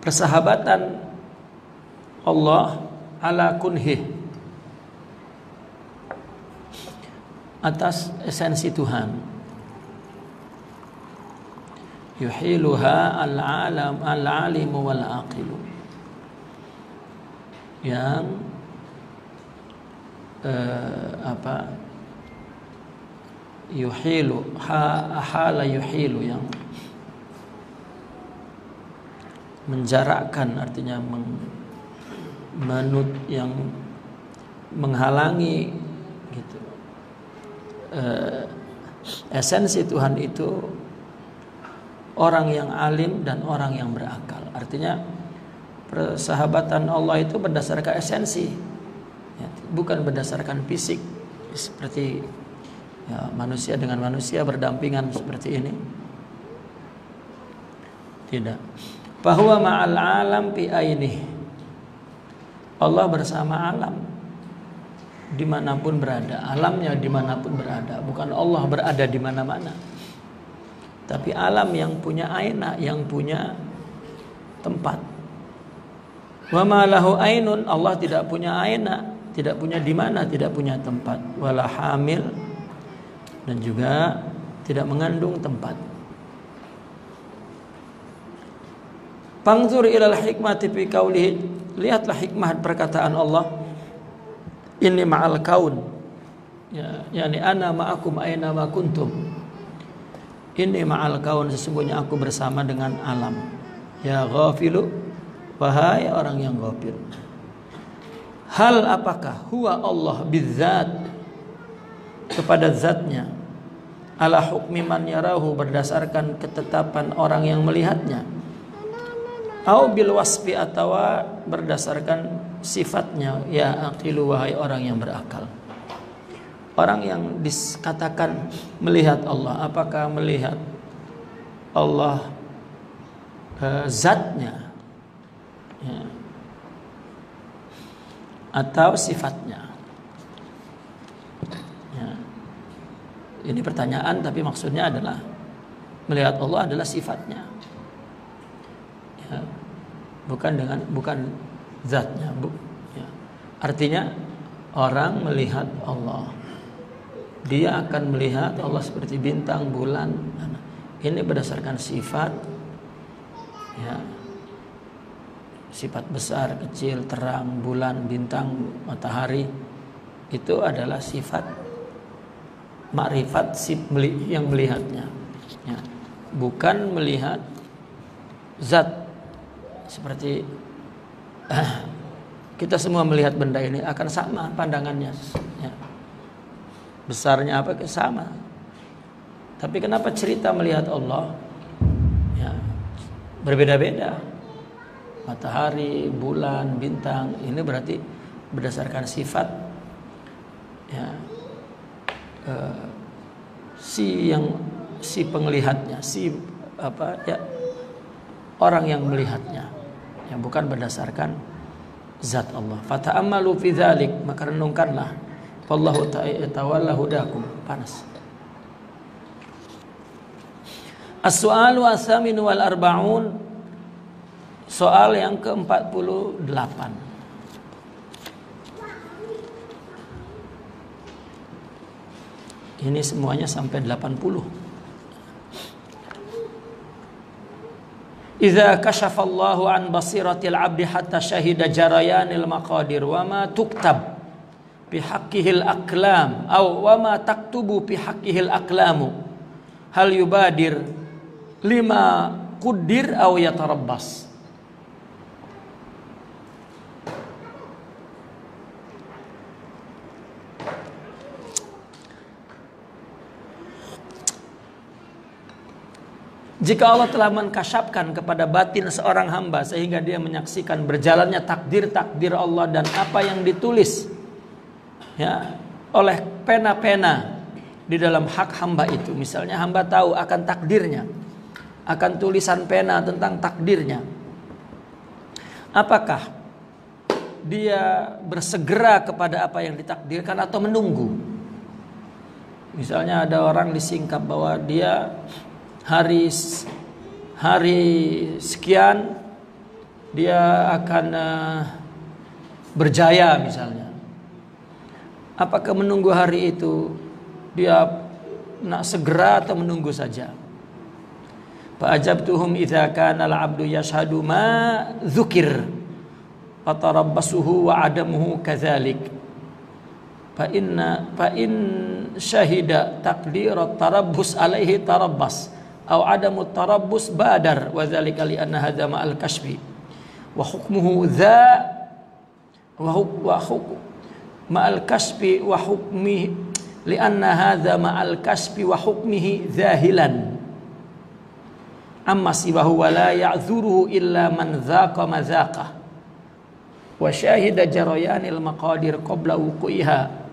persahabatan Allah ala kunhih, atas esensi Tuhan. Yuhiluha al-alam al-alimu wal-aqilu, yang yuhilu, hala yuhilu, yang menjarakkan, artinya yang menghalangi gitu. Esensi Tuhan itu orang yang alim dan orang yang berakal. Artinya persahabatan Allah itu berdasarkan esensi, ya, bukan berdasarkan fisik seperti ya, manusia dengan manusia berdampingan seperti ini. Tidak. Bahwa ma'al alam fi ainih, Allah bersama alam dimanapun berada. Alamnya dimanapun berada, bukan Allah berada di mana-mana, tapi alam yang punya aina, yang punya tempat. Wa ma lahu ainun, Allah tidak punya aina, tidak punya di mana, tidak punya tempat. Wala hamil, dan juga tidak mengandung tempat. Pangzur ilal hikmati fi qaulihi, lihatlah hikmah perkataan Allah, inni ma'al kaun, ya, yani ana ma'akum aina ma kuntum. Inni ma'al kaun, sesungguhnya aku bersama dengan alam. Ya ghafilu, wahai orang yang ghafil. Hal apakah huwa Allah bizzat, kepada zatnya, ala hukmi man yarahu, berdasarkan ketetapan orang yang melihatnya, au bil wasfi, atau berdasarkan sifatnya, ya aqilu, wahai orang yang berakal. Orang yang dikatakan melihat Allah, apakah melihat Allah zatnya, ya, atau sifatnya, ya. Ini pertanyaan, tapi maksudnya adalah melihat Allah adalah sifatnya, ya, bukan zatnya, ya. Artinya orang melihat Allah, dia akan melihat Allah seperti bintang, bulan. Ini berdasarkan sifat, ya, sifat besar, kecil, terang, bulan, bintang, matahari. Itu adalah sifat makrifat yang melihatnya, ya. Bukan melihat zat. Seperti kita semua melihat benda ini akan sama pandangannya, ya. Besarnya apa sama. Tapi kenapa cerita melihat Allah, ya, berbeda-beda. Matahari, bulan, bintang, ini berarti berdasarkan sifat, ya, si penglihatnya, ya, orang yang melihatnya, yang bukan berdasarkan zat Allah. Fata'ammalu fi dzalik, maka renungkanlah. Wallahu ta'ala hudakum. Panas. As-su'alu as-saminu wal arba'un, soal yang ke-48. Ini semuanya sampai 80. Idza kashafallahu an basiratil abdi hatta syahida jarayanil maqadir wa ma tuktab bi haqqihil aqlam aw wa ma taktubu bi haqqihil aqlamu hal yubadir lima quddir aw yatarabbas. Jika Allah telah mengkasyafkan kepada batin seorang hamba sehingga dia menyaksikan berjalannya takdir-takdir Allah dan apa yang ditulis, ya, oleh pena-pena di dalam hak hamba itu. Misalnya hamba tahu akan takdirnya, akan tulisan pena tentang takdirnya. Apakah dia bersegera kepada apa yang ditakdirkan atau menunggu? Misalnya ada orang disingkap bahwa dia hari sekian dia akan berjaya misalnya. Apakah menunggu hari itu dia nak segera atau menunggu saja? Fa ajabtuhum idza kana al-'abdu yashhadu ma dzukir fatarabbasuhu wa adamuhu kadzalik. Fa in syahida taqdir at-tarabbus alaihi tarabbas aw adamu at-tarabbus badar wa dzalika li anna hadza ma'al kashfi wa hukmuhu dza wa hukm ma'al kashfi wa hukmihi li anna hadza ma'al kashfi wa hukmihi zahilan amma siwahu wa la ya'dhuruhu illa man dzaqa madzaqah wa syahida jarayanil maqadir qabla wuqu'iha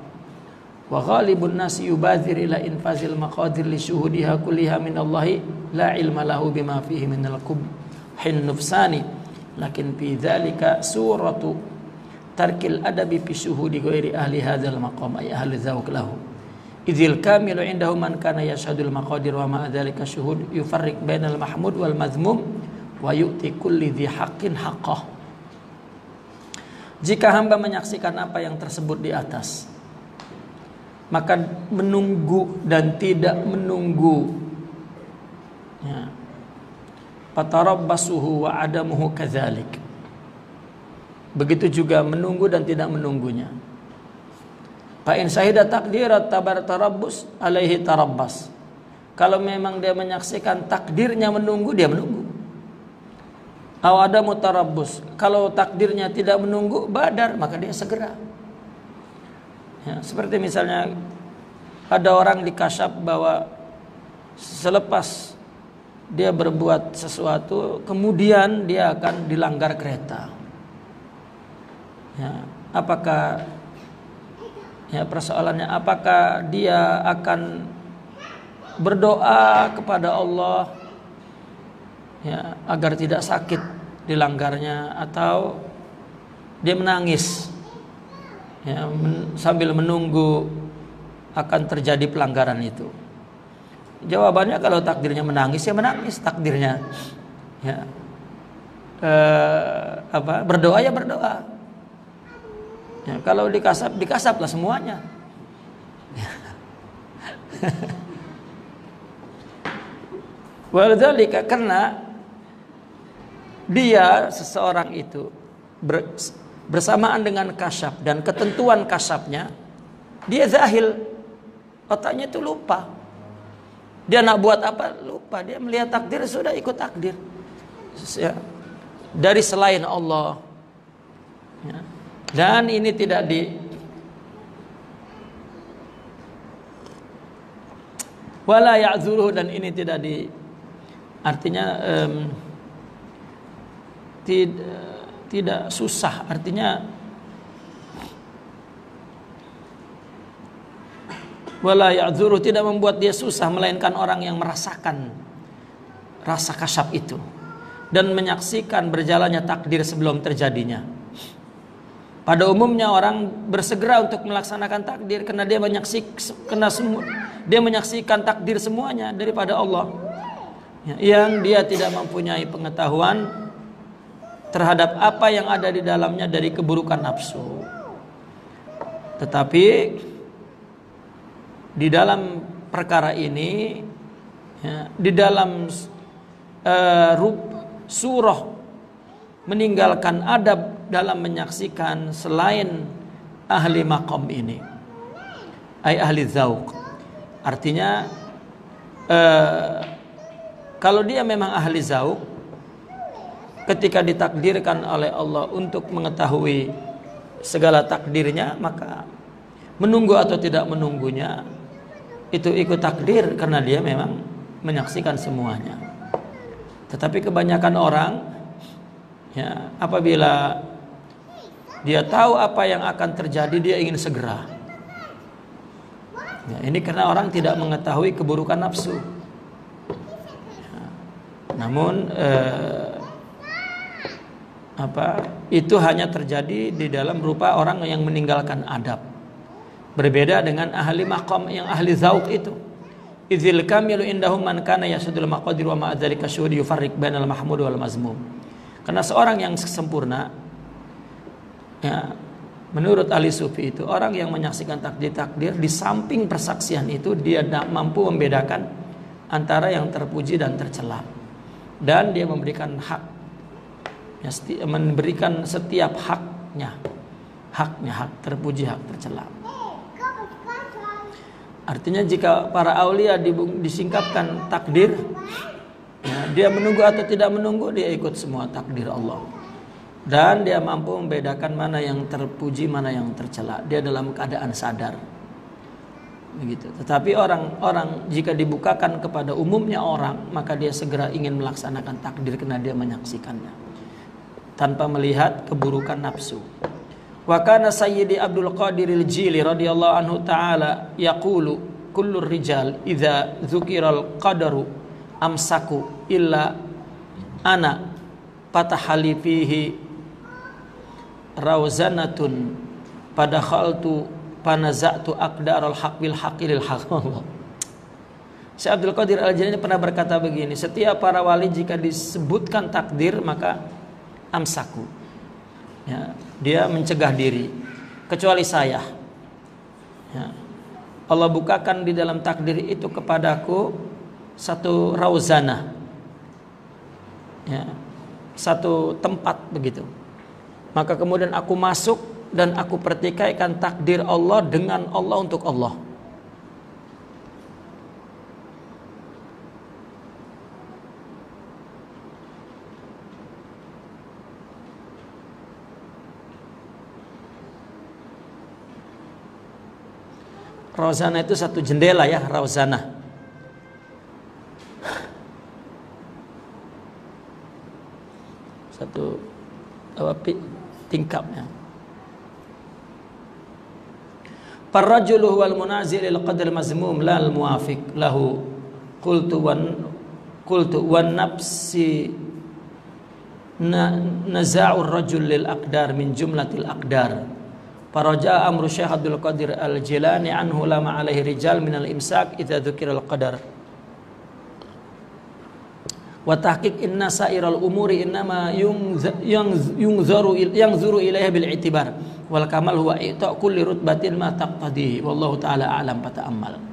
wa ghalibun nasi yubadzir ila infazil maqadir li syuhudiha kulliha min Allahi la ilma lahu bima fihi min al-qubhin nufsani lakin fi dzalika suratu tarkil adabi fi syuhudi ghairi ahli hadzal maqam ay ahli dzawq lahu idzil kamilu indahu man kana yashhadul maqadir wa ma dzalika syuhud yufarriq bainal mahmud wal mazmum wa yu'ti kulli dzi haqqin haqqah. Jika hamba menyaksikan apa yang tersebut di atas, maka menunggu dan tidak menunggu, ya, fatarabbasuhu wa adamuhu kadzalik. Begitu juga menunggu dan tidak menunggunya. Fa in syahida taqdirat tabar tarabbus alaihi tarabbas. Kalau memang dia menyaksikan takdirnya menunggu, dia menunggu. Aw adamu tarabbus. Kalau takdirnya tidak menunggu, badar, maka dia segera. Ya, seperti misalnya ada orang dikasyaf bahwa selepas dia berbuat sesuatu, kemudian dia akan dilanggar kereta. Ya, apakah, ya persoalannya, apakah dia akan berdoa kepada Allah, ya, agar tidak sakit dilanggarnya, atau dia menangis, ya, sambil menunggu akan terjadi pelanggaran itu? Jawabannya, kalau takdirnya menangis, ya menangis takdirnya. Ya, berdoa ya berdoa. Ya, kalau dikasaplah semuanya. Wadzalika, karena dia, seseorang itu bersamaan dengan kasyaf dan ketentuan kasyafnya, dia zahil, otaknya itu lupa. Dia nak buat apa lupa, dia melihat takdir sudah ikut takdir, ya, dari selain Allah, ya. Dan ini tidak wala ya'dzuruhu, dan ini tidak artinya tidak susah, artinya wala ya'dzuruhu, tidak membuat dia susah, melainkan orang yang merasakan rasa kasyaf itu dan menyaksikan berjalannya takdir sebelum terjadinya. Pada umumnya orang bersegera untuk melaksanakan takdir karena dia menyaksikan takdir semuanya daripada Allah, yang dia tidak mempunyai pengetahuan terhadap apa yang ada di dalamnya dari keburukan nafsu. Tetapi di dalam perkara ini, ya, di dalam surah meninggalkan adab dalam menyaksikan selain ahli maqam ini, ay ahli dzauq. Artinya kalau dia memang ahli dzauq, ketika ditakdirkan oleh Allah untuk mengetahui segala takdirnya, maka menunggu atau tidak menunggunya itu ikut takdir karena dia memang menyaksikan semuanya. Tetapi kebanyakan orang, ya, apabila dia tahu apa yang akan terjadi, dia ingin segera. Ya, ini karena orang tidak mengetahui keburukan nafsu. Ya, namun itu hanya terjadi di dalam rupa orang yang meninggalkan adab. Berbeda dengan ahli maqam yang ahli zauq itu. Idzil kamilu indahum man kana yasudul maqadir wa ma dzalika syuhud yufarriq bainal mahmud wal mazmum. Karena seorang yang sempurna, ya, menurut ahli sufi itu orang yang menyaksikan takdir-takdir, di samping persaksian itu dia mampu membedakan antara yang terpuji dan tercela, dan dia memberikan hak, ya, memberikan setiap haknya, hak terpuji, hak tercela. Artinya jika para aulia disingkapkan takdir, ya, dia menunggu atau tidak menunggu, dia ikut semua takdir Allah. Dan dia mampu membedakan mana yang terpuji, mana yang tercela. Dia dalam keadaan sadar. Begitu. Tetapi orang-orang jika dibukakan kepada umumnya orang, maka dia segera ingin melaksanakan takdir karena dia menyaksikannya tanpa melihat keburukan nafsu. Wa kana Sayyidi Abdul Qadir Al-Jili radhiyallahu anhu ta'ala yaqulu kullur rijal idza dzukiral qadaru amsaku illa ana patahali fihi rawzanatun padakhaltu panaza'tu aqdaral haq bil haqqil haq. Syekh Abdul Qadir Al-Jilani pernah berkata begini, setiap para wali jika disebutkan takdir maka amsaku, ya, dia mencegah diri, kecuali saya, ya. Allah bukakan di dalam takdir itu kepadaku satu rauzana, ya, satu tempat begitu. Maka kemudian aku masuk dan aku pertikaikan takdir Allah dengan Allah untuk Allah. Rauzana itu satu jendela, ya, rauzana. Satu tingkapnya. Parrajulu wal munazil il qadr mazmum lal muwafiq lahu qultu wan nafsi naza'ur rajul lil aqdar min jumlatil aqdar. Faraja amru Syekh Abdul Qadir Al-Jilani anhu lama alaihi rijal minal imsak idza dzukiral qadar. Wa tahqiq inna sa'iral umuri innama yunzuru ilaiha bil i'tibar wal kamal huwa i'ta' kulli rutbatin ma taqtadihi wallahu taala a'lam fata'ammal.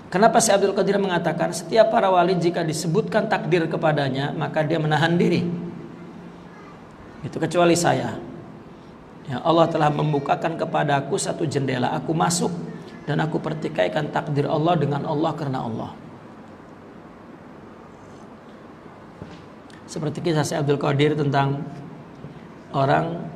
Kenapa Syekh Abdul Qadir mengatakan setiap para wali jika disebutkan takdir kepadanya maka dia menahan diri. Itu kecuali saya. Ya, Allah telah membukakan kepadaku satu jendela, aku masuk dan aku pertikaikan takdir Allah dengan Allah karena Allah. Seperti kisah Syekh Abdul Qadir tentang orang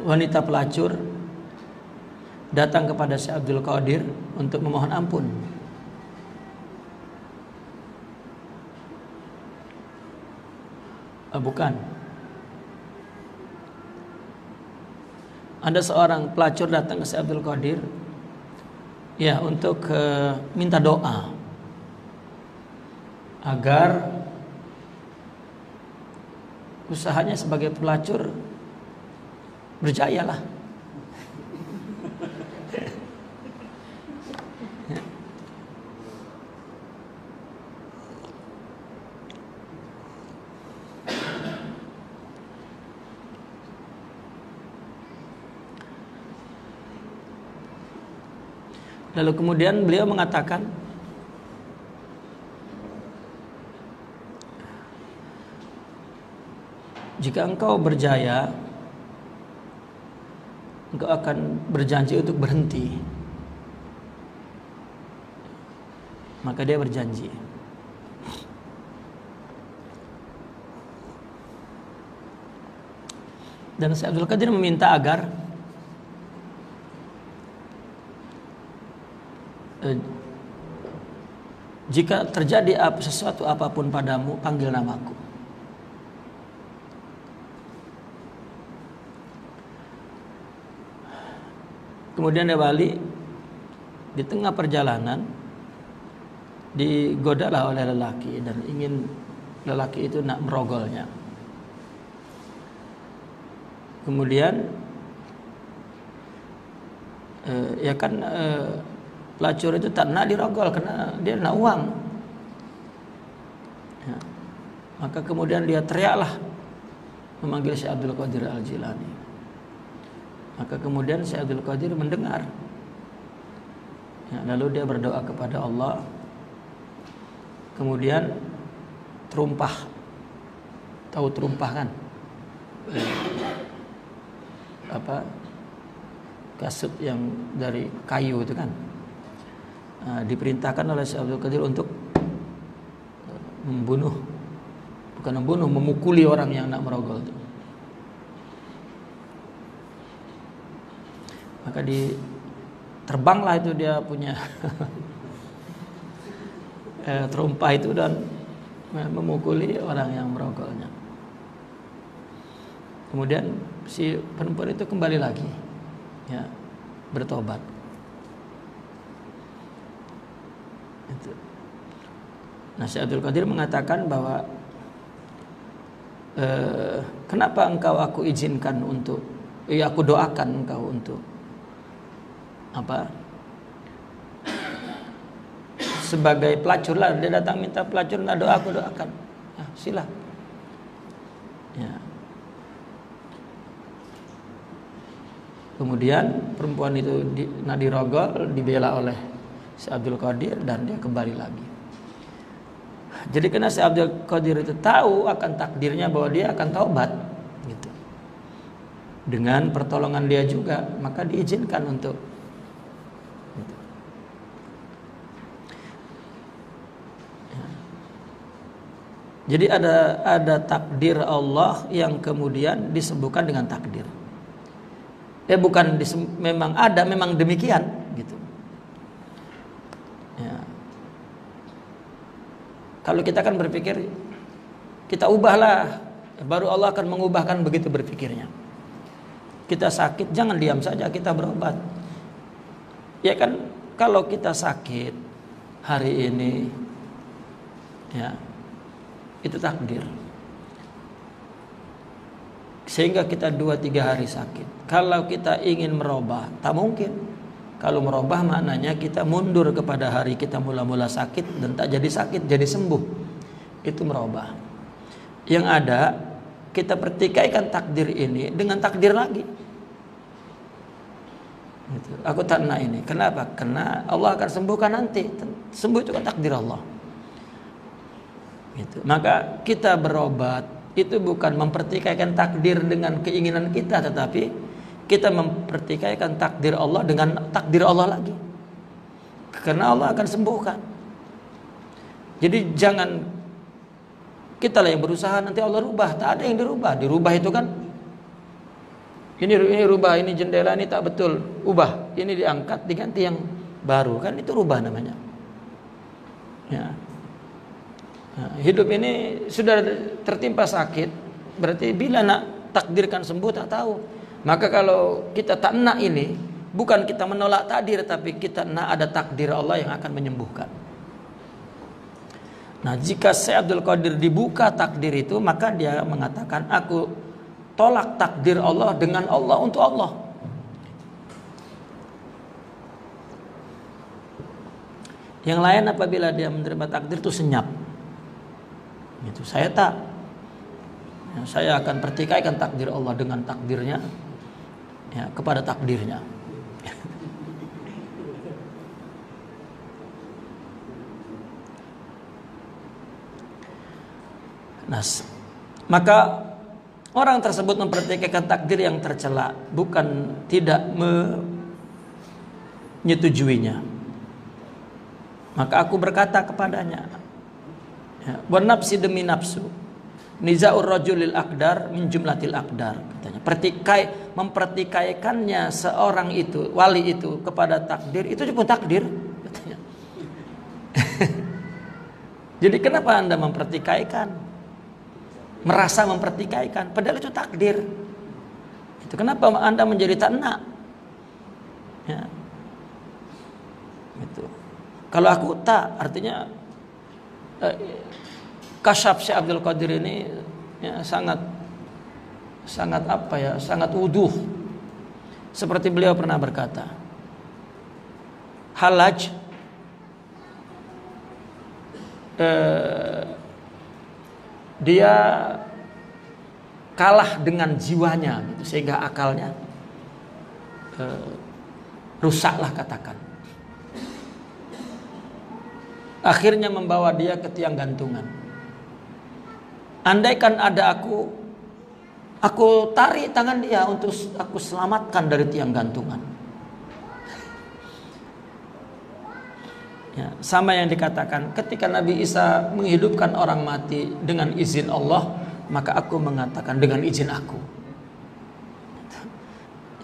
wanita pelacur datang kepada Syekh Abdul Qadir untuk memohon ampun. Bukan. Ada seorang pelacur datang ke Syekh Abdul Qadir, ya, untuk minta doa agar usahanya sebagai pelacur berjayalah. Lalu kemudian beliau mengatakan, jika engkau berjaya, engkau akan berjanji untuk berhenti. Maka dia berjanji. Dan Syekh Abdul Qadir meminta agar jika terjadi sesuatu apapun padamu, panggil namaku. Kemudian dia balik. Di tengah perjalanan digodalah oleh lelaki dan ingin lelaki itu nak merogolnya. Kemudian pelacur itu tak nak dirogol karena dia nak uang. Ya. Maka kemudian dia teriaklah memanggil Syekh Abdul Qadir Al-Jilani. Maka kemudian Syekh Abdul Qadir mendengar. Ya, lalu dia berdoa kepada Allah. Kemudian terumpah. Tahu terumpah kan? Kasut yang dari kayu itu kan, diperintahkan oleh Syekh Abdul Qadir untuk memukuli orang yang nak merogol itu. Maka terbanglah itu dia punya terumpah itu dan memukuli orang yang merogolnya. Kemudian si perempuan itu kembali lagi, ya, bertobat. Itu. Nah, Syekh Abdul Qadir mengatakan bahwa kenapa engkau aku izinkan untuk, aku doakan engkau untuk apa? Sebagai pelacur lah, dia datang minta pelacur, nah doa aku doakan. Ya, sila. Ya. Kemudian perempuan itu dirogol, dibela oleh Syekh Abdul Qadir dan dia kembali lagi. Jadi karena Syekh Abdul Qadir itu tahu akan takdirnya bahwa dia akan taubat, gitu. Dengan pertolongan dia juga, maka diizinkan untuk. Gitu. Ya. Jadi ada takdir Allah yang kemudian disembuhkan dengan takdir. Bukan memang ada, memang demikian gitu. Ya. Kalau kita kan berpikir kita ubahlah, baru Allah akan mengubahkan begitu berpikirnya. Kita sakit jangan diam saja, kita berobat. Ya kan, kalau kita sakit hari ini, ya itu takdir. Sehingga kita 2-3 hari sakit. Kalau kita ingin merubah, tak mungkin. Kalau merubah maknanya kita mundur kepada hari kita mula-mula sakit dan tak jadi sakit, jadi sembuh. Itu merubah. Yang ada, kita pertikaikan takdir ini dengan takdir lagi. Gitu. Aku tak nak ini. Kenapa? Karena Allah akan sembuhkan nanti. Sembuh itu kan takdir Allah. Gitu. Maka kita berobat itu bukan mempertikaikan takdir dengan keinginan kita, tetapi kita mempertikaikan takdir Allah dengan takdir Allah lagi. Karena Allah akan sembuhkan. Jadi jangan kita lah yang berusaha nanti Allah rubah. Tak ada yang dirubah. Dirubah itu kan ini rubah, ini jendela ini tak betul, ubah. Ini diangkat, diganti yang baru, kan itu rubah namanya. Ya. Nah, hidup ini sudah tertimpa sakit, berarti bila nak takdirkan sembuh tak tahu. Maka kalau kita tak nak ini, bukan kita menolak takdir, tapi kita nak ada takdir Allah yang akan menyembuhkan. Nah, jika Syekh Abdul Qadir dibuka takdir itu, maka dia mengatakan, aku tolak takdir Allah dengan Allah untuk Allah. Yang lain apabila dia menerima takdir itu senyap. Gitu. Saya tak. Ya, saya akan pertikaikan takdir Allah dengan takdirnya, ya, kepada takdirnya. Nah, maka orang tersebut mempertikaikan takdir yang tercela, bukan tidak menyetujuinya. Maka aku berkata kepadanya, wa nafsi demi nafsu, nizaur rajulil aqdar min jumlatil aqdar, katanya. Mempertikaikannya seorang itu, wali itu kepada takdir, itu pun takdir, katanya. Jadi kenapa Anda mempertikaikan? Merasa mempertikaikan, padahal itu takdir. Itu kenapa Anda menjadi tak nak? Ya. Gitu. Kalau aku tak, artinya kasyaf Syekh Abdul Qadir ini ya, sangat apa ya, sangat wuduh. Seperti beliau pernah berkata, Hallaj dia kalah dengan jiwanya gitu, sehingga akalnya rusaklah katakan. Akhirnya membawa dia ke tiang gantungan. Andaikan ada aku tarik tangan dia untuk aku selamatkan dari tiang gantungan. Ya, sama yang dikatakan ketika Nabi Isa menghidupkan orang mati dengan izin Allah, maka aku mengatakan dengan izin aku.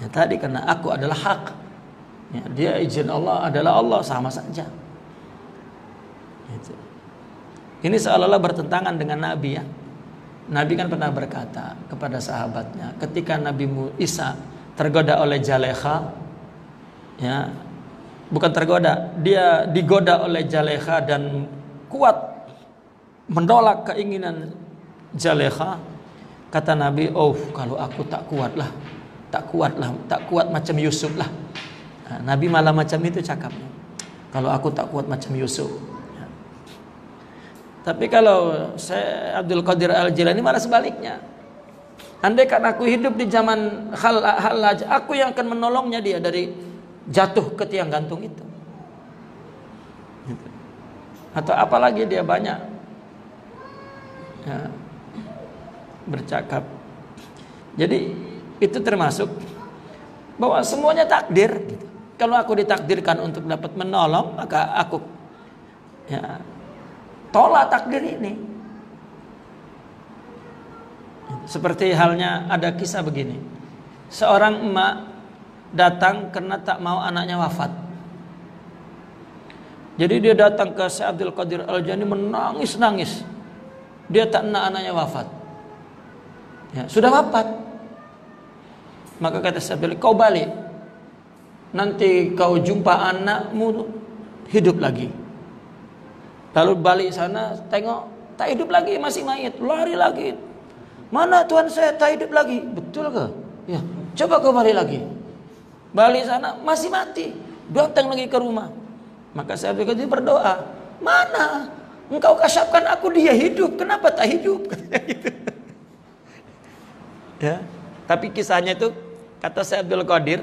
Ya, tadi karena aku adalah hak. Ya, dia izin Allah adalah Allah, sama saja. Gitu. Ini seolah-olah bertentangan dengan Nabi ya. Nabi kan pernah berkata kepada sahabatnya ketika Nabi Isa tergoda oleh Zalaikha, ya, bukan tergoda, dia digoda oleh Zalaikha dan kuat menolak keinginan Zalaikha. Kata Nabi, oh kalau aku tak kuat macam Yusuf lah. Nah, Nabi malah macam itu cakapnya. Kalau aku tak kuat macam Yusuf. Ya. Tapi kalau saya Abdul Qadir Al-Jilani malah sebaliknya. Andaikan aku hidup di zaman Hallaj, aku yang akan menolongnya dia dari jatuh ke tiang gantung itu. Atau apalagi dia banyak ya, bercakap. Jadi itu termasuk bahwa semuanya takdir gitu. Kalau aku ditakdirkan untuk dapat menolong, maka aku ya, tolak takdir ini. Seperti halnya ada kisah begini. Seorang emak datang karena tak mau anaknya wafat. Jadi dia datang ke Syekh Abdul Qadir Al-Jilani menangis-nangis. Dia tak nak anaknya wafat. Ya, sudah wafat. Maka kata Syekh Abdul, kau balik. Nanti kau jumpa anakmu hidup lagi. Lalu balik sana, tengok tak hidup lagi, masih mayit. Lari lagi. Mana Tuhan saya tak hidup lagi? Betul ke? Ya, coba kau balik lagi. Balik sana masih mati. Datang lagi ke rumah. Maka saya berdoa, mana engkau kasyafkan aku dia hidup, kenapa tak hidup? Ya, tapi kisahnya itu kata Syekh Abdul Qadir,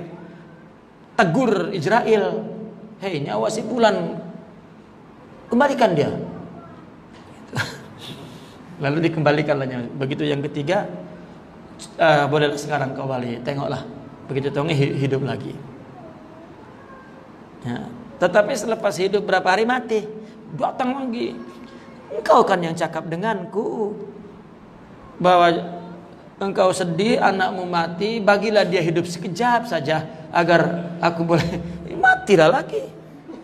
tegur Israel, hei nyawa si Fulan, kembalikan dia. Lalu dikembalikanlah. Begitu yang ketiga, bolehlah sekarang kau balik, tengoklah. Begitu tengok hidup lagi. Ya. Tetapi selepas hidup berapa hari mati, datang lagi. Engkau kan yang cakap denganku bahwa engkau sedih anakmu mati, bagilah dia hidup sekejap saja agar aku boleh matilah lagi.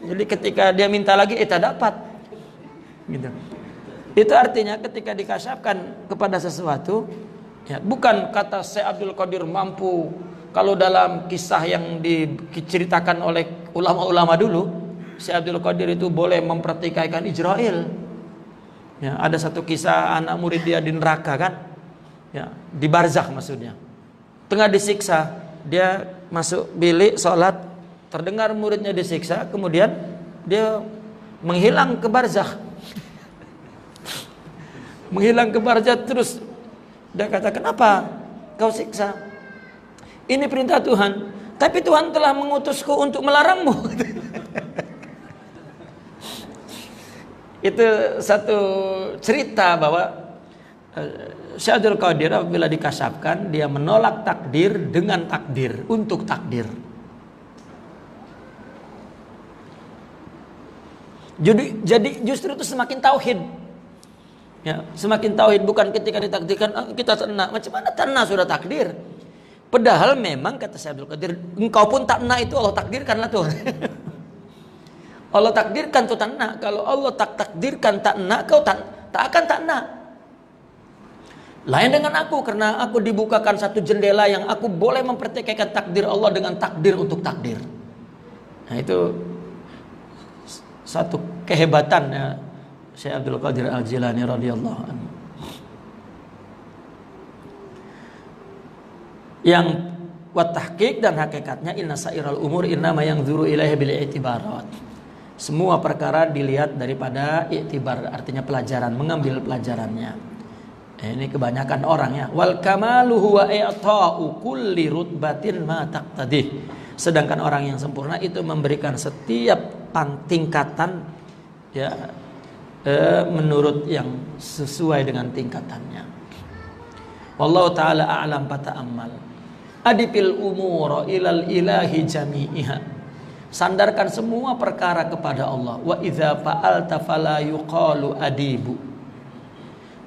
Jadi ketika dia minta lagi, tak dapat. Gitu. Itu artinya ketika dikasyafkan kepada sesuatu, ya, bukan kata Syekh Abdul Qadir mampu. Kalau dalam kisah yang diceritakan oleh ulama-ulama dulu, Syekh Abdul Qadir itu boleh mempertikaikan Israel. Ya, ada satu kisah anak murid dia di neraka kan, ya, di barzakh maksudnya. Tengah disiksa, dia masuk bilik sholat, terdengar muridnya disiksa, kemudian dia menghilang ke barzakh. Menghilang ke barzakh terus dia kata, kenapa kau siksa? Ini perintah Tuhan, tapi Tuhan telah mengutusku untuk melarangmu. Itu satu cerita bahwa Syekh Abdul Qadir apabila dikasyafkan, dia menolak takdir dengan takdir, untuk takdir. Jadi justru itu semakin tauhid. Ya, semakin tauhid, bukan ketika ditakdirkan kita tenang. Macam mana tenang sudah takdir? Padahal memang kata Syekh Abdul Qadir, engkau pun tak nak, itu Allah takdirkanlah Tuhan. Allah takdirkan tu tak nak. Kalau Allah tak takdirkan tak nak, kau tak akan tak nak. Lain dengan aku, karena aku dibukakan satu jendela yang aku boleh mempertikaikan takdir Allah dengan takdir untuk takdir. Nah, itu satu kehebatan ya Syekh Abdul Qadir Al-Jilani radhiyallahu anhu. Yang wa tahqiq, dan hakikatnya inna sairal umur innama yanzuru ilaihi bil i'tibarat. Semua perkara dilihat daripada i'tibar, artinya pelajaran, mengambil pelajarannya. Ini kebanyakan orang ya. Wal kamalu huwa i'ta'u kulli rutbatin ma taqtadih. Sedangkan orang yang sempurna itu memberikan setiap tingkatan ya menurut yang sesuai dengan tingkatannya. Wallahu taala a'lam fata'ammal. Adipil umura ilal ilahi jami'iha. Sandarkan semua perkara kepada Allah. Wa idza fa'alta fala yuqalu adibu.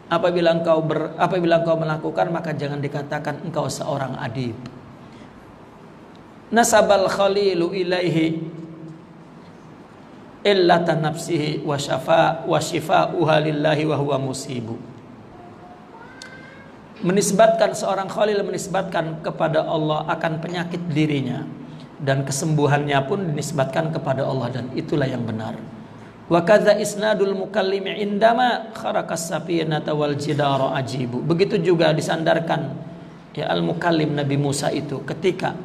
Apabila engkau melakukan, maka jangan dikatakan engkau seorang adib. Nasabal khalilu ilaihi illata nafsihi wa shifa'uha lillahi wa huwa musibu. Menisbatkan seorang khalil, menisbatkan kepada Allah akan penyakit dirinya, dan kesembuhannya pun dinisbatkan kepada Allah, dan itulah yang benar. Wa kadza isnadul mukallimi indama kharakas safinata wal jidara ajibu. Begitu juga disandarkan ya al-mukallim Nabi Musa itu ketika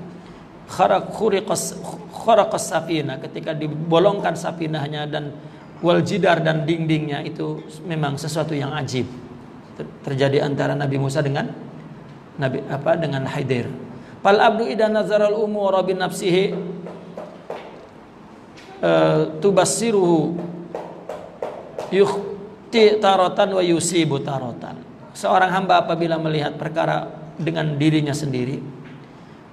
kharakas safina, ketika dibolongkan safinahnya, dan wal jidar, dan dindingnya, itu memang sesuatu yang ajib terjadi antara Nabi Musa dengan dengan Khidir. Fal abdu idza nazara al umura bi nafsihi tubassiruhu yukhti taratan wa yusibu taratan. Seorang hamba apabila melihat perkara dengan dirinya sendiri,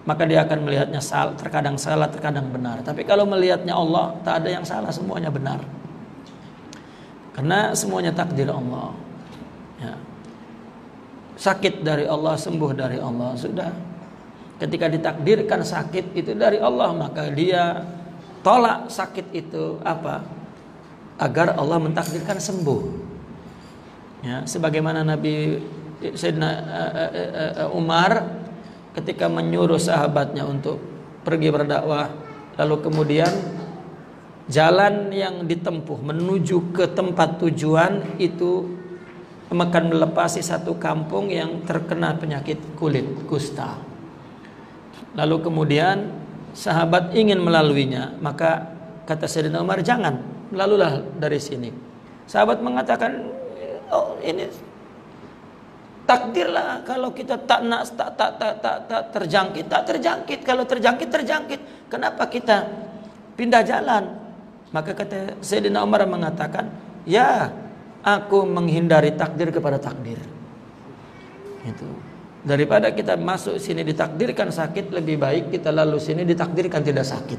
maka dia akan melihatnya terkadang salah, terkadang benar. Tapi kalau melihatnya Allah, tak ada yang salah, semuanya benar. Karena semuanya takdir Allah. Ya. Sakit dari Allah, sembuh dari Allah, sudah. Ketika ditakdirkan sakit itu dari Allah, maka dia tolak sakit itu agar Allah mentakdirkan sembuh. Ya, sebagaimana Nabi Sayyidina Umar ketika menyuruh sahabatnya untuk pergi berdakwah, lalu kemudian jalan yang ditempuh menuju ke tempat tujuan itu akan melepasi satu kampung yang terkena penyakit kulit kusta. Lalu kemudian sahabat ingin melaluinya, maka kata Sayyidina Umar, jangan, lalulah dari sini. Sahabat mengatakan, oh ini takdirlah, kalau kita tak terjangkit, tak terjangkit. Kalau terjangkit. Kenapa kita pindah jalan? Maka kata Sayyidina Umar mengatakan, ya, aku menghindari takdir kepada takdir. Itu. Daripada kita masuk sini ditakdirkan sakit, lebih baik kita lalu sini ditakdirkan tidak sakit.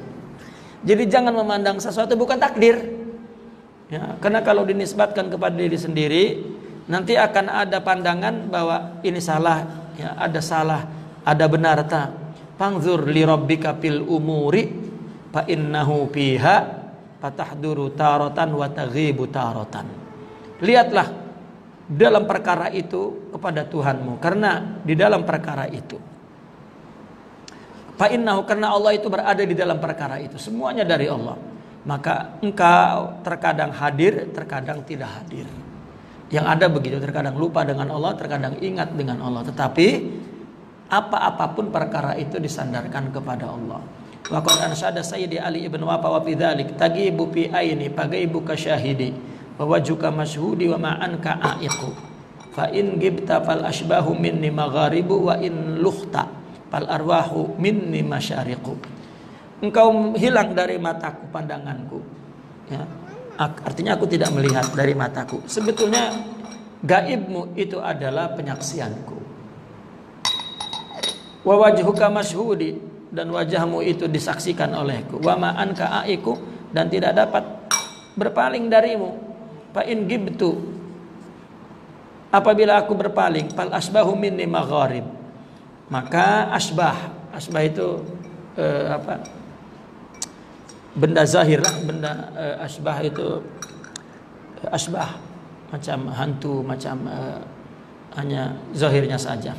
Jadi jangan memandang sesuatu bukan takdir. Ya, karena kalau dinisbatkan kepada diri sendiri, nanti akan ada pandangan bahwa ini salah, ya, ada benar tak. Fangzur li rabbika fil umuri fa innahu fiha fatahduru taratan wa taghibu taratan. Lihatlah dalam perkara itu kepada Tuhanmu, karena di dalam perkara itu fa innahu, karena Allah itu berada di dalam perkara itu, semuanya dari Allah. Maka engkau terkadang hadir, terkadang tidak hadir. Yang ada begitu, terkadang lupa dengan Allah, terkadang ingat dengan Allah. Tetapi apapun perkara itu disandarkan kepada Allah. Wa qad ansyada Sayyidi Ali ibn Wafa wa fi dzalik tagibu fi aini pagaibuka syahidi wa wajuka masyhudi wa ma'anka aiqu fa in gibta fal ashbahu minni magharibu wa in luhta fal arwahu minni masyariqu. Engkau hilang dari mataku, pandanganku, ya. Artinya aku tidak melihat dari mataku. Sebetulnya gaibmu itu adalah penyaksianku. Wa wajhuka masyhudi, dan wajahmu itu disaksikan olehku. Wa ma'anka aiqu, dan tidak dapat berpaling darimu. Fa in gibtu, apabila aku berpaling, fal asbahu minni magharib, maka asbah itu benda zahir lah, benda asbah itu asbah macam hantu, macam hanya zahirnya saja.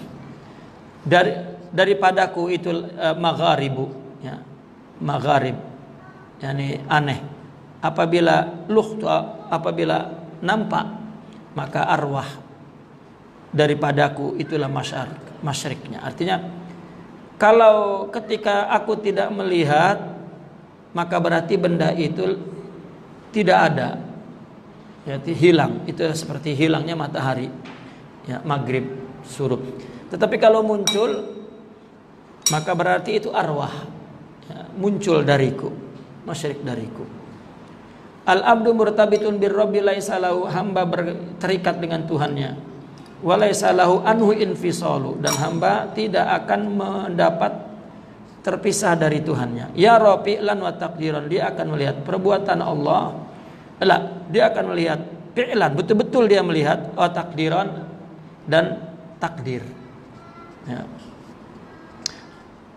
Daripadaku itu magharibu, ya, magharib, yani aneh. Apabila nampak, maka arwah daripadaku itulah masyriknya. Artinya Kalau ketika aku tidak melihat, maka berarti benda itu tidak ada, ya, hilang. Itu seperti hilangnya matahari, ya, maghrib, surup. Tetapi kalau muncul, maka berarti itu arwah, ya, muncul dariku, masyrik dariku. Al-abdu murtabitun birrabbi laisa lahu, hamba terikat dengan Tuhannya. Wa laisa lahu anhu infisalu, dan hamba tidak akan mendapat terpisah dari Tuhannya. Ya rafi'lan wa taqdiran, dia akan melihat perbuatan Allah. Dia akan melihat fi'lan, betul-betul dia melihat, wa taqdiran, dan takdir. Ya.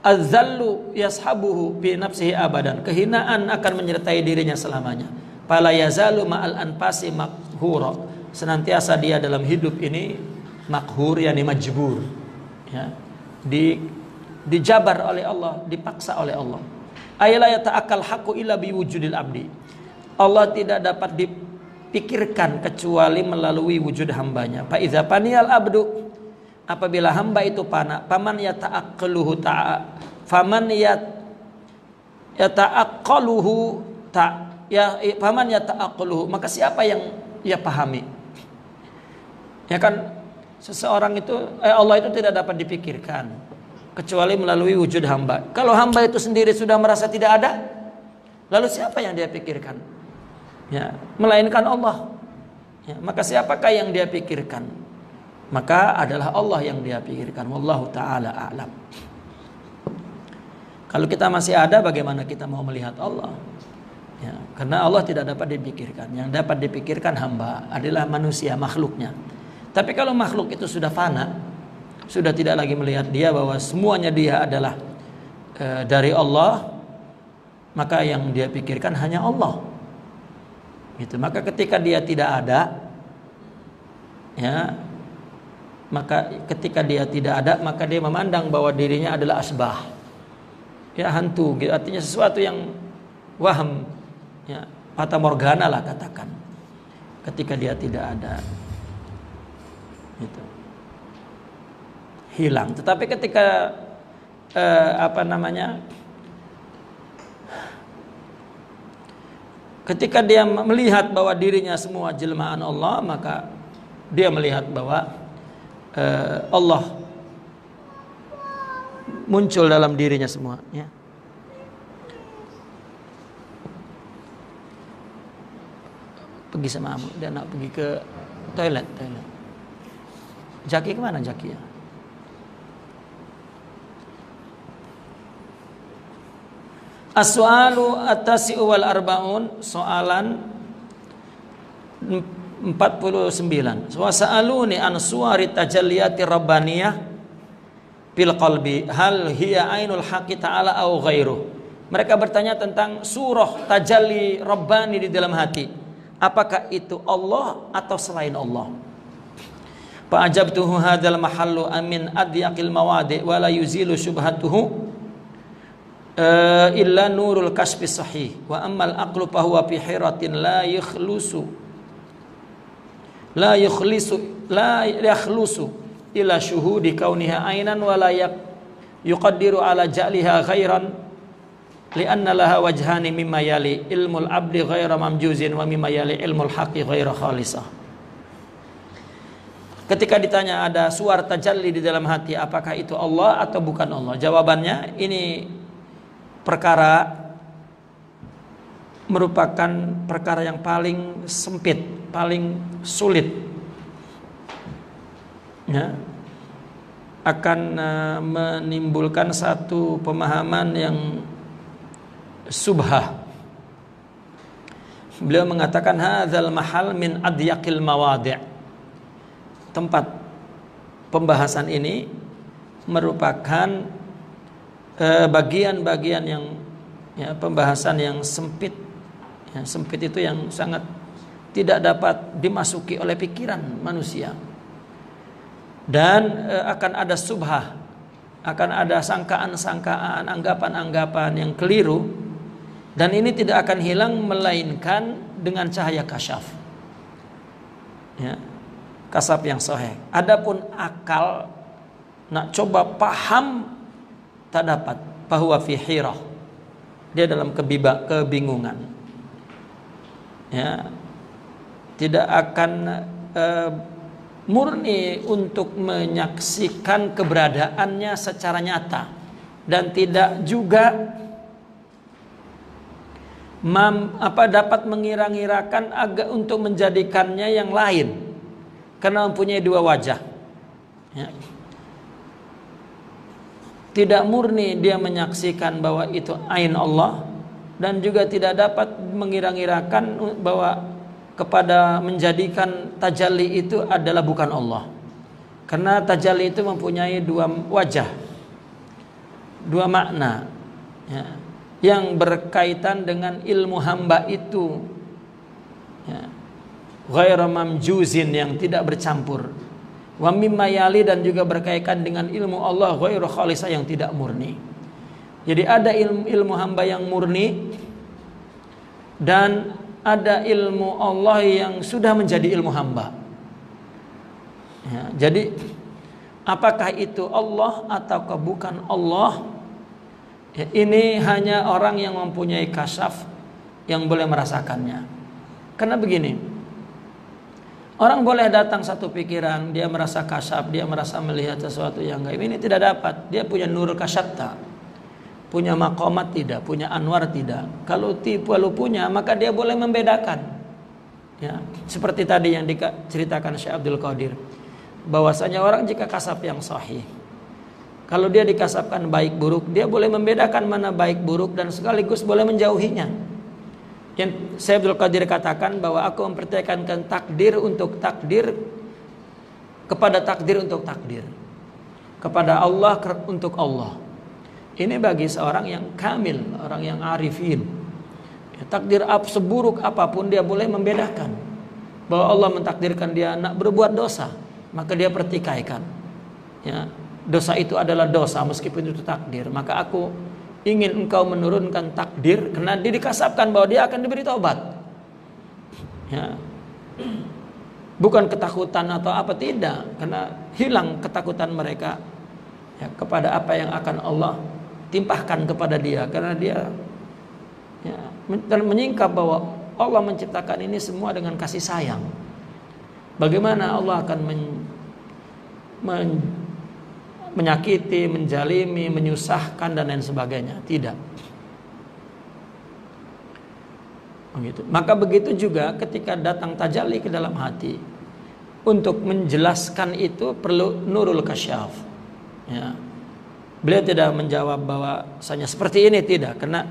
Az-zallu yashabuhu fi nafsihi abadan, kehinaan akan menyertai dirinya selamanya. Fala yazalu ma'al anfasi makhura, senantiasa dia dalam hidup ini makhur, yakni majbur, ya, dijabar oleh Allah, dipaksa oleh Allah. Ayla yata'akkal haqqu illa biwujudil abdi, Allah tidak dapat dipikirkan kecuali melalui wujud hambanya. Fa iza paniyal abdu, apabila hamba itu fana, faman yata'aqaluhu faman yata'aqaluhu faman yata'aqaluhu, maka siapa yang ia pahami. Ya kan, seseorang itu Allah itu tidak dapat dipikirkan kecuali melalui wujud hamba. Kalau hamba itu sendiri sudah merasa tidak ada, lalu siapa yang dia pikirkan? Ya, melainkan Allah. Ya, maka siapakah yang dia pikirkan? Maka adalah Allah yang dia pikirkan. Wallahu ta'ala a'lam. Kalau kita masih ada, bagaimana kita mau melihat Allah? Ya, karena Allah tidak dapat dipikirkan. Yang dapat dipikirkan hamba adalah manusia, makhluknya. Tapi kalau makhluk itu sudah fana, sudah tidak lagi melihat dia bahwa semuanya dia adalah dari Allah, maka yang dia pikirkan hanya Allah. Gitu. Maka ketika dia tidak ada, ya, maka ketika dia tidak ada, maka dia memandang bahwa dirinya adalah asbah, ya, hantu, gitu. Artinya sesuatu yang waham, ya, fata morgana lah katakan, ketika dia tidak ada, gitu, hilang. Tetapi ketika ketika dia melihat bahwa dirinya semua jelmaan Allah, maka dia melihat bahwa Allah muncul dalam dirinya semua, ya. Pergi sama Amu, dia nak pergi ke toilet. Jaki kemana Jaki ya? As-su'alu at-tasi'u wal arba'un, soalan 49. Wa sa'aluni an suwari tajalliyati rabbaniyah fil qalbi hal hiya ainul haqqi ta'ala au ghairuh. Mereka bertanya tentang surah tajalli rabbani di dalam hati. Apakah itu Allah atau selain Allah? Fa ajabtuhu hadzal mahallu amin adyaqil mawadi wa la yuzilu syubhatuhu illa nurul kasfi sahih wa ammal aqlu fa huwa fi hiratin la yakhlusu ila syuhudi kauniha ainan wa la yuqaddiru ala ja'liha ghairan li'anna laha wajhani mimma yali ilmul abdi ghaira mamjuzin wa mimma yali ilmul haqqi ghaira khalisah. Ketika ditanya ada suara tajalli di dalam hati, apakah itu Allah atau bukan Allah? Jawabannya, ini perkara merupakan perkara yang paling sempit, paling sulit, ya, akan menimbulkan satu pemahaman yang subhah. Beliau mengatakan hadzal mahal min adyaqil mawadi'. Tempat pembahasan ini merupakan bagian-bagian yang, ya, pembahasan yang sempit, ya, sempit itu yang sangat tidak dapat dimasuki oleh pikiran manusia, dan akan ada subhah, akan ada sangkaan-sangkaan, anggapan-anggapan yang keliru, dan ini tidak akan hilang melainkan dengan cahaya kasyaf, ya, kasaf yang sahih. Adapun akal nak coba paham tak dapat. Fahuwa fi hirah, dia dalam kebingungan. Ya, tidak akan murni untuk menyaksikan keberadaannya secara nyata, dan tidak juga dapat mengira-ngirakan agak untuk menjadikannya yang lain, karena mempunyai dua wajah. Ya. Tidak murni dia menyaksikan bahwa itu ain Allah, dan juga tidak dapat mengira-ngirakan bahwa kepada menjadikan tajalli itu adalah bukan Allah, karena tajalli itu mempunyai dua wajah, dua makna, ya, yang berkaitan dengan ilmu hamba itu, ya, ghairu mamjuzin, yang tidak bercampur, wa mimma yali, dan juga berkaitan dengan ilmu Allah ghairu khalisah, yang tidak murni. Jadi ada ilmu hamba yang murni, dan ada ilmu Allah yang sudah menjadi ilmu hamba. Ya, jadi apakah itu Allah ataukah bukan Allah? Ya, ini hanya orang yang mempunyai kasyaf yang boleh merasakannya. Karena begini, orang boleh datang satu pikiran, dia merasa kasyaf, dia merasa melihat sesuatu yang gaib. Ini tidak dapat. Dia punya nurul kasyafta, punya maqamat tidak, punya anwar tidak. Kalau punya, maka dia boleh membedakan. Ya, seperti tadi yang diceritakan Syekh Abdul Qadir, bahwasanya orang jika kasab yang sahih, kalau dia dikasabkan baik buruk, dia boleh membedakan mana baik buruk dan sekaligus boleh menjauhinya. Yang Syekh Abdul Qadir katakan bahwa aku mempercayakan takdir untuk takdir kepada takdir untuk takdir, kepada Allah untuk Allah. Ini bagi seorang yang kamil, orang yang arifin. Ya, takdir seburuk apapun dia boleh membedakan bahwa Allah mentakdirkan dia nak berbuat dosa, maka dia pertikaikan. Ya, dosa itu adalah dosa meskipun itu takdir. Maka aku ingin engkau menurunkan takdir, karena dia dikasabkan bahwa dia akan diberi taubat. Ya, bukan ketakutan atau apa, tidak, karena hilang ketakutan mereka, ya, kepada apa yang akan Allah timpahkan kepada dia, karena dia, ya, menyingkap bahwa Allah menciptakan ini semua dengan kasih sayang. Bagaimana Allah akan menyakiti, menjalimi, menyusahkan dan lain sebagainya? Tidak. Begitu. Maka begitu juga ketika datang tajalli ke dalam hati, untuk menjelaskan itu perlu nurul kasyaf. Ya. Beliau tidak menjawab bahwasanya seperti ini, tidak, karena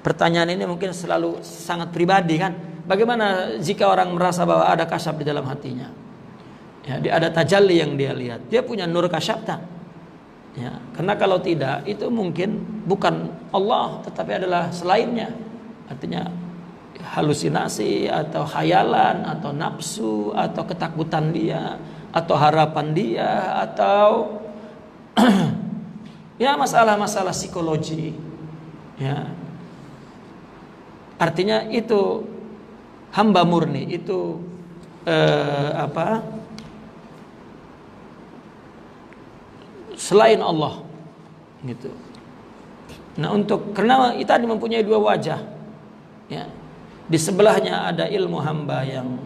pertanyaan ini mungkin selalu sangat pribadi, kan? Bagaimana jika orang merasa bahwa ada kasyaf di dalam hatinya? Ya, dia ada tajalli yang dia lihat, dia punya nur kasyafta. Ya, karena kalau tidak, itu mungkin bukan Allah, tetapi adalah selainnya. Artinya halusinasi atau khayalan atau nafsu atau ketakutan dia atau harapan dia atau ya masalah-masalah psikologi. Ya, artinya itu hamba murni, itu selain Allah, gitu. Nah, karena kita mempunyai dua wajah, ya, di sebelahnya ada ilmu hamba yang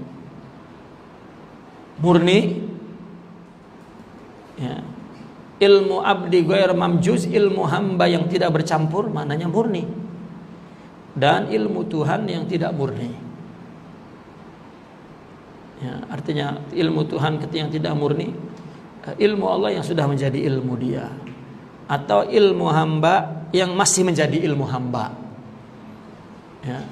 murni, ya, ilmu abdi ghair mamjuz, ilmu hamba yang tidak bercampur, maknanya murni, dan ilmu Tuhan yang tidak murni. Ya, artinya ilmu Tuhan yang tidak murni, ilmu Allah yang sudah menjadi ilmu dia, atau ilmu hamba yang masih menjadi ilmu hamba. Ya.